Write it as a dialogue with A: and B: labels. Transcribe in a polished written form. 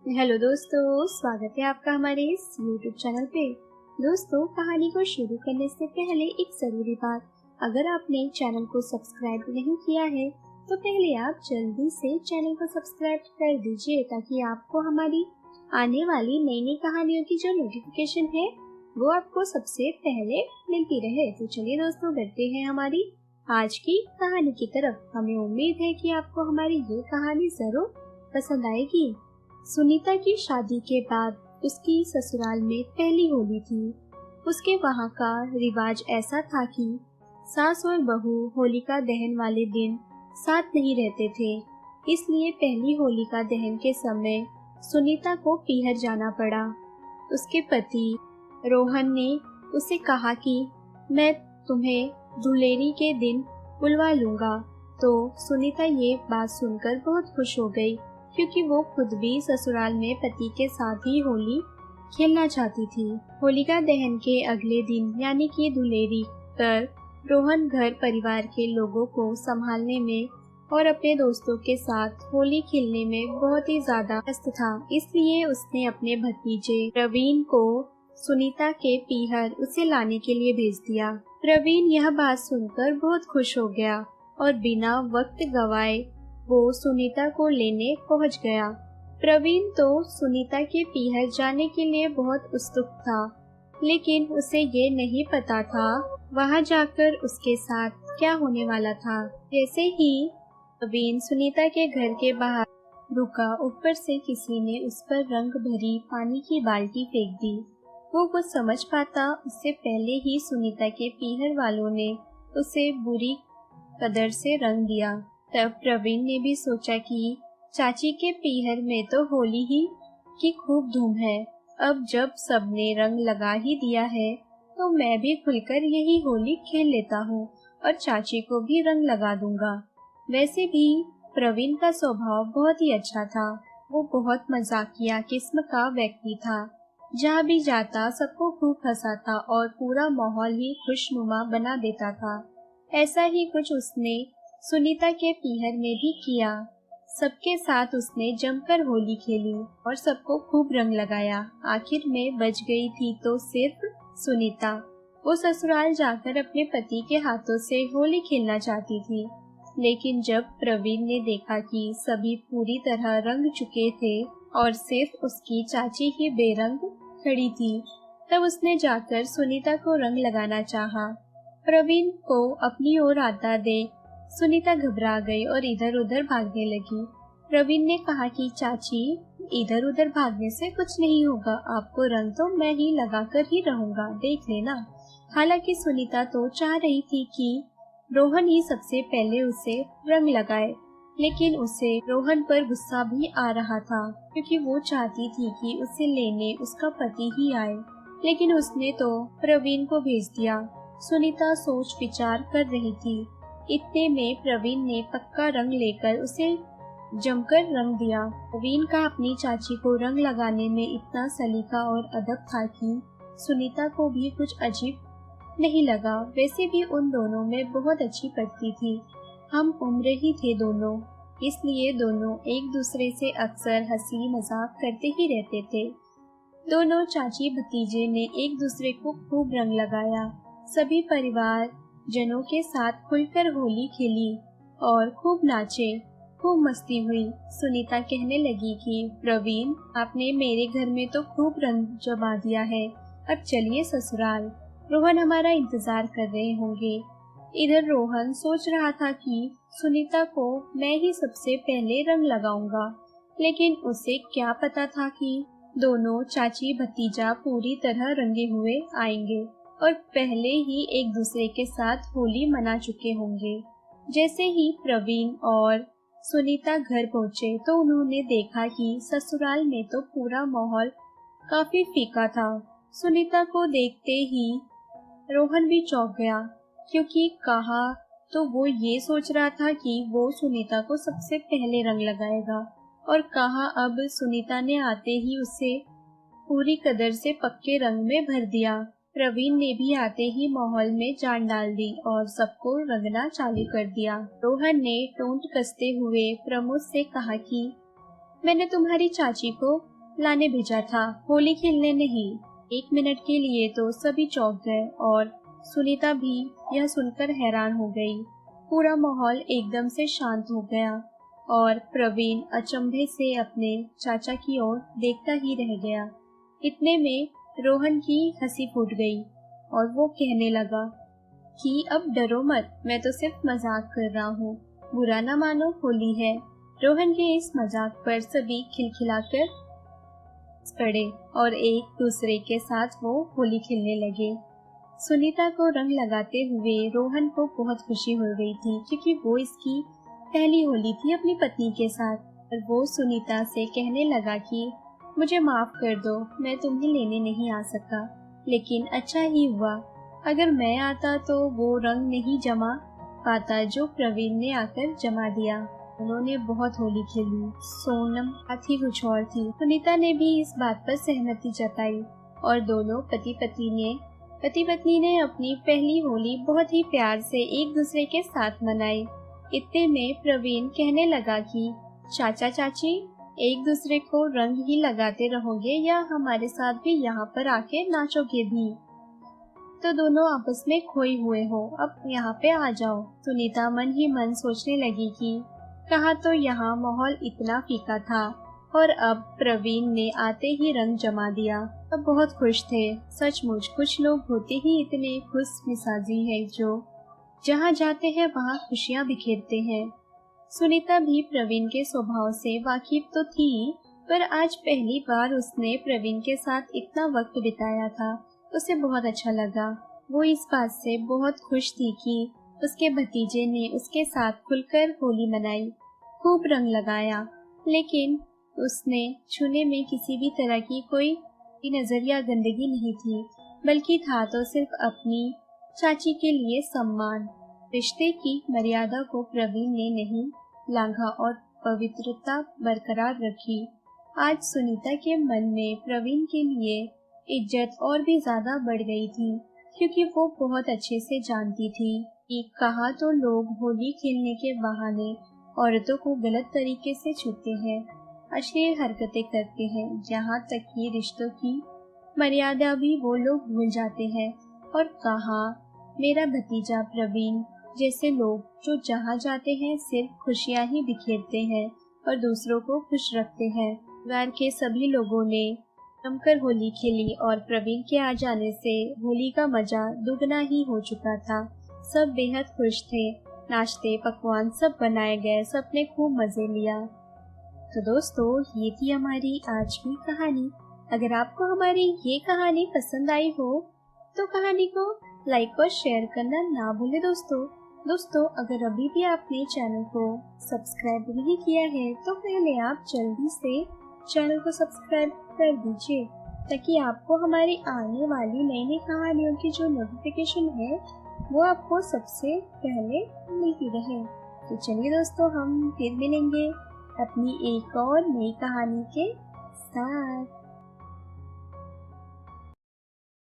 A: Hello दोस्तों, स्वागत है आपका हमारे इस YouTube चैनल पे। दोस्तों, कहानी को शुरू करने से पहले एक जरूरी बात, अगर आपने चैनल को सब्सक्राइब नहीं किया है तो पहले आप जल्दी से चैनल को सब्सक्राइब कर दीजिए ताकि आपको हमारी आने वाली नई नई कहानियों की जो नोटिफिकेशन है वो आपको सबसे पहले मिलती रहे। तो चलिए दोस्तों, बढ़ते हैं हमारी आज की कहानी की तरफ। हमें उम्मीद है कि आपको हमारी ये कहानी जरूर पसंद आएगी। सुनीता की शादी के बाद उसकी ससुराल में पहली होली थी। उसके वहाँ का रिवाज ऐसा था कि सास और बहू होलिका दहन वाले दिन साथ नहीं रहते थे, इसलिए पहली होलिका दहन के समय सुनीता को पीहर जाना पड़ा। उसके पति रोहन ने उसे कहा कि मैं तुम्हें धुलेरी के दिन बुलवा लूंगा। तो सुनीता ये बात सुनकर बहुत खुश हो गई, क्योंकि वो खुद भी ससुराल में पति के साथ ही होली खेलना चाहती थी। होलिका दहन के अगले दिन यानी कि धुलेरी पर रोहन घर परिवार के लोगों को संभालने में और अपने दोस्तों के साथ होली खेलने में बहुत ही ज्यादा व्यस्त था, इसलिए उसने अपने भतीजे प्रवीण को सुनीता के पीहर उसे लाने के लिए भेज दिया। प्रवीण यह बात सुनकर बहुत खुश हो गया और बिना वक्त गवाए वो सुनीता को लेने पहुंच गया। प्रवीण तो सुनीता के पीहर जाने के लिए बहुत उत्सुक था, लेकिन उसे ये नहीं पता था वहां जाकर उसके साथ क्या होने वाला था। जैसे ही प्रवीण सुनीता के घर के बाहर रुका, ऊपर से किसी ने उस पर रंग भरी पानी की बाल्टी फेंक दी। वो कुछ समझ पाता उससे पहले ही सुनीता के पीहर वालों ने उसे बुरी कदर से रंग दिया। तब प्रवीण ने भी सोचा कि चाची के पीहर में तो होली ही की खूब धूम है। अब जब सबने रंग लगा ही दिया है तो मैं भी खुलकर यही होली खेल लेता हूँ और चाची को भी रंग लगा दूंगा। वैसे भी प्रवीण का स्वभाव बहुत ही अच्छा था। वो बहुत मजाकिया किस्म का व्यक्ति था। जहाँ भी जाता सबको खूब हंसाता और पूरा माहौल ही खुशनुमा बना देता था। ऐसा ही कुछ उसने सुनीता के पीहर में भी किया। सबके साथ उसने जमकर होली खेली और सबको खूब रंग लगाया। आखिर में बच गई थी तो सिर्फ सुनीता। वो ससुराल जाकर अपने पति के हाथों से होली खेलना चाहती थी, लेकिन जब प्रवीण ने देखा कि सभी पूरी तरह रंग चुके थे और सिर्फ उसकी चाची ही बेरंग खड़ी थी, तब उसने जाकर सुनीता को रंग लगाना चाहा। प्रवीण को अपनी ओर आता देख सुनीता घबरा गई और इधर उधर भागने लगी। प्रवीण ने कहा कि चाची, इधर उधर भागने से कुछ नहीं होगा, आपको रंग तो मैं ही लगाकर ही रहूंगा, देख लेना। हालांकि सुनीता तो चाह रही थी कि रोहन ही सबसे पहले उसे रंग लगाए, लेकिन उसे रोहन पर गुस्सा भी आ रहा था, क्योंकि वो चाहती थी कि उसे लेने उसका पति ही आए, लेकिन उसने तो प्रवीण को भेज दिया। सुनीता सोच विचार कर रही थी। इतने में प्रवीण ने पक्का रंग लेकर उसे जमकर रंग दिया। प्रवीण का अपनी चाची को रंग लगाने में इतना सलीका और अदब था कि सुनीता को भी कुछ अजीब नहीं लगा। वैसे भी उन दोनों में बहुत अच्छी पड़ती थी। हम उम्र ही थे दोनों, इसलिए दोनों एक दूसरे से अक्सर हंसी मजाक करते ही रहते थे। दोनों चाची भतीजे ने एक दूसरे को खूब रंग लगाया। सभी परिवार जनों के साथ खुलकर होली खेली और खूब नाचे, खूब मस्ती हुई। सुनीता कहने लगी कि प्रवीण, आपने मेरे घर में तो खूब रंग जमा दिया है, अब चलिए ससुराल, रोहन हमारा इंतजार कर रहे होंगे। इधर रोहन सोच रहा था कि सुनीता को मैं ही सबसे पहले रंग लगाऊंगा, लेकिन उसे क्या पता था कि दोनों चाची भतीजा पूरी तरह रंगे हुए आएंगे और पहले ही एक दूसरे के साथ होली मना चुके होंगे। जैसे ही प्रवीण और सुनीता घर पहुँचे तो उन्होंने देखा कि ससुराल में तो पूरा माहौल काफी फीका था। सुनीता को देखते ही रोहन भी चौंक गया, क्योंकि कहा तो वो ये सोच रहा था कि वो सुनीता को सबसे पहले रंग लगाएगा, और कहा अब सुनीता ने आते ही उसे पूरी कदर से पक्के रंग में भर दिया। प्रवीण ने भी आते ही माहौल में जान डाल दी और सबको रंगना चालू कर दिया। रोहन ने टोंट कसते हुए प्रमोद से कहा कि मैंने तुम्हारी चाची को लाने भेजा था, होली खेलने नहीं। 1 मिनट के लिए तो सभी चौंक गए और सुनीता भी यह सुनकर हैरान हो गई। पूरा माहौल एकदम से शांत हो गया और प्रवीण अचंभे से अपने चाचा की ओर देखता ही रह गया। इतने में रोहन की हंसी फूट गई और वो कहने लगा कि अब डरो मत, मैं तो सिर्फ मजाक कर रहा हूँ, बुरा ना मानो, होली है। रोहन के इस मजाक पर सभी खिलखिलाकर पड़े और एक दूसरे के साथ वो होली खेलने लगे। सुनीता को रंग लगाते हुए रोहन को बहुत खुशी हो गई थी, क्योंकि वो इसकी पहली होली थी अपनी पत्नी के साथ। और वो सुनीता से कहने लगा कि मुझे माफ कर दो, मैं तुम्हें लेने नहीं आ सका, लेकिन अच्छा ही हुआ, अगर मैं आता तो वो रंग नहीं जमा पाता जो प्रवीण ने आकर जमा दिया। उन्होंने बहुत होली खेली। सोनम बात ही कुछ और थी। सुनीता ने भी इस बात पर सहमति जताई और दोनों पति पत्नी ने अपनी पहली होली बहुत ही प्यार से एक दूसरे के साथ मनाई। इतने में प्रवीण कहने लगा कि चाचा चाची एक दूसरे को रंग ही लगाते रहोगे या हमारे साथ भी यहाँ पर आके नाचोगे भी? तो दोनों आपस में खोए हुए हो, अब यहाँ पे आ जाओ। सुनीता मन ही मन सोचने लगी कि कहा तो यहाँ माहौल इतना फीका था और अब प्रवीण ने आते ही रंग जमा दिया। अब बहुत खुश थे। सचमुच कुछ लोग होते ही इतने खुश मिजाजी हैं जो जहाँ जाते हैं वहाँ खुशियाँ बिखेरते हैं। सुनीता भी प्रवीण के स्वभाव से वाकिफ तो थी, पर आज पहली बार उसने प्रवीण के साथ इतना वक्त बिताया था। उसे बहुत अच्छा लगा। वो इस बात से बहुत खुश थी कि उसके भतीजे ने उसके साथ खुलकर होली मनाई, खूब रंग लगाया, लेकिन उसने छूने में किसी भी तरह की कोई नजर या गंदगी नहीं थी, बल्कि था तो सिर्फ अपनी चाची के लिए सम्मान। रिश्ते की मर्यादा को प्रवीण ने नहीं लांघा और पवित्रता बरकरार रखी। आज सुनीता के मन में प्रवीण के लिए इज्जत और भी ज्यादा बढ़ गई थी, क्योंकि वो बहुत अच्छे से जानती थी कि कहाँ तो लोग होली खेलने के बहाने औरतों को गलत तरीके से छूते हैं, अश्लील हरकतें करते हैं, यहाँ तक कि रिश्तों की मर्यादा भी वो लोग भूल जाते हैं। और कहाँ मेरा भतीजा प्रवीण जैसे लोग जो जहाँ जाते हैं सिर्फ खुशियाँ ही बिखेरते हैं और दूसरों को खुश रखते हैं। परिवार के सभी लोगों ने जमकर होली खेली और प्रवीण के आ जाने से होली का मजा दुगना ही हो चुका था। सब बेहद खुश थे, नाश्ते पकवान सब बनाए गए, सबने खूब मजे लिया। तो दोस्तों, ये थी हमारी आज की कहानी। अगर आपको हमारी ये कहानी पसंद आई हो तो कहानी को लाइक और शेयर करना ना भूले दोस्तों, अगर अभी भी आपने चैनल को सब्सक्राइब नहीं किया है तो पहले आप जल्दी से चैनल को सब्सक्राइब कर दीजिए, ताकि आपको हमारी आने वाली नई नई कहानियों की जो नोटिफिकेशन है वो आपको सबसे पहले मिलती रहे। तो चलिए दोस्तों, हम फिर मिलेंगे अपनी एक और नई कहानी के साथ।